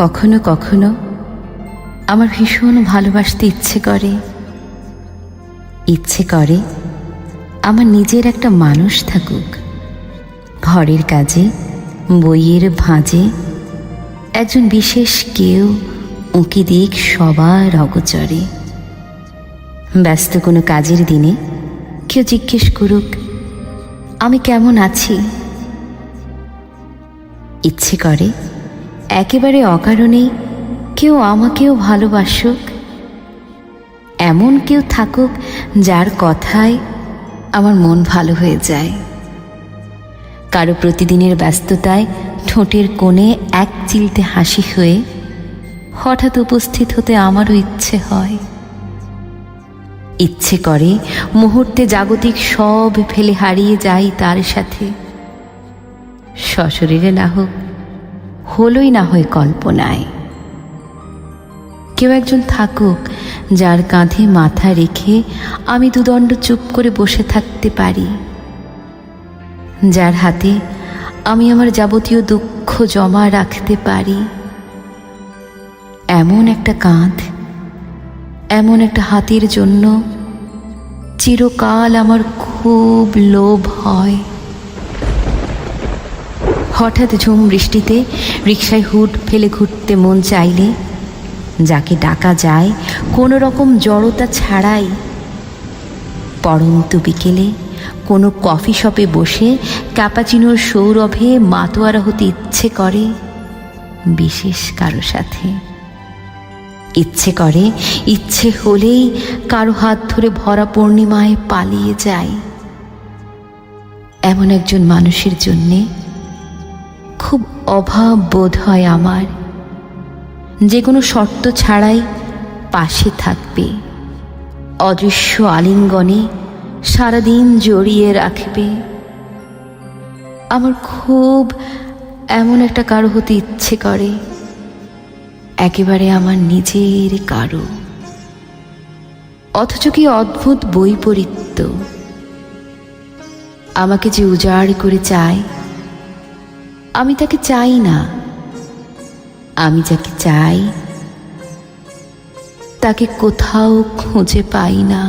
কখনো কখনো আমার ভীষণ ভালোবাসতে ইচ্ছে করে আমার নিজের একটা মানুষ থাকুক, ঘরের কাজে, বইয়ের ভাঁজে একজন বিশেষ কেউ উঁকি দিক সবার অগোচরে। ব্যস্ত কোনো কাজের দিনে কেউ জিজ্ঞেস করুক আমি কেমন আছি। ইচ্ছে করে একেবারে অকারণেই কেউ আমাকেও ভালোবাসুক, এমন কেউ থাকুক যার কথায় আমার মন ভালো হয়ে যায়। কারো প্রতিদিনের ব্যস্ততায় ঠোঁটের কোণে এক চিলতে হাসি হয়ে হঠাৎ উপস্থিত হতে আমারও ইচ্ছে হয়। ইচ্ছে করে মুহূর্তে জাগতিক সব ফেলে হারিয়ে যাই তার সাথে, সশরীরে না হোক, হলোই না হয় কল্পনায়। কেউ একজন থাকুক যার কাঁধে মাথা রেখে আমি দুদণ্ড চুপ করে বসে থাকতে পারি, যার হাতে আমি আমার যাবতীয় দুঃখ জমা রাখতে পারি। এমন একটা কাঁধ, এমন একটা হাতের জন্য চিরকাল আমার খুব লোভ হয়। হঠাৎ ঝুম বৃষ্টিতে রিকশায় হুড ফেলে ঘুরতে মন চাইলে, যাকে ডাকা যায় কোনো রকম জড়তা ছাড়াই, পড়ন্ত বিকেলে কোনো কফি শপে বসে ক্যাপাচিনোর সৌরভে মাতোয়ারা হতে ইচ্ছে করে বিশেষ কারো সাথে। ইচ্ছে করে ইচ্ছে হলেই কারো হাত ধরে ভরা পূর্ণিমায় পালিয়ে যায়। এমন একজন মানুষের জন্যে খুব অভাব বোধ হয় আমার, যে কোনো শর্ত ছাড়াই পাশে থাকবে, অদৃশ্য আলিঙ্গনে সারাদিন জড়িয়ে রাখবে। আমার খুব এমন একটা কারো হতে ইচ্ছে করে, একেবারে আমার নিজের কারো। অথচ কি অদ্ভুত বৈপরীত্য! আমাকে যে উজাড় করে চায়, আমি তাকে চাই না। আমি যাকে চাই তাকে কোথাও খুঁজে পাই না।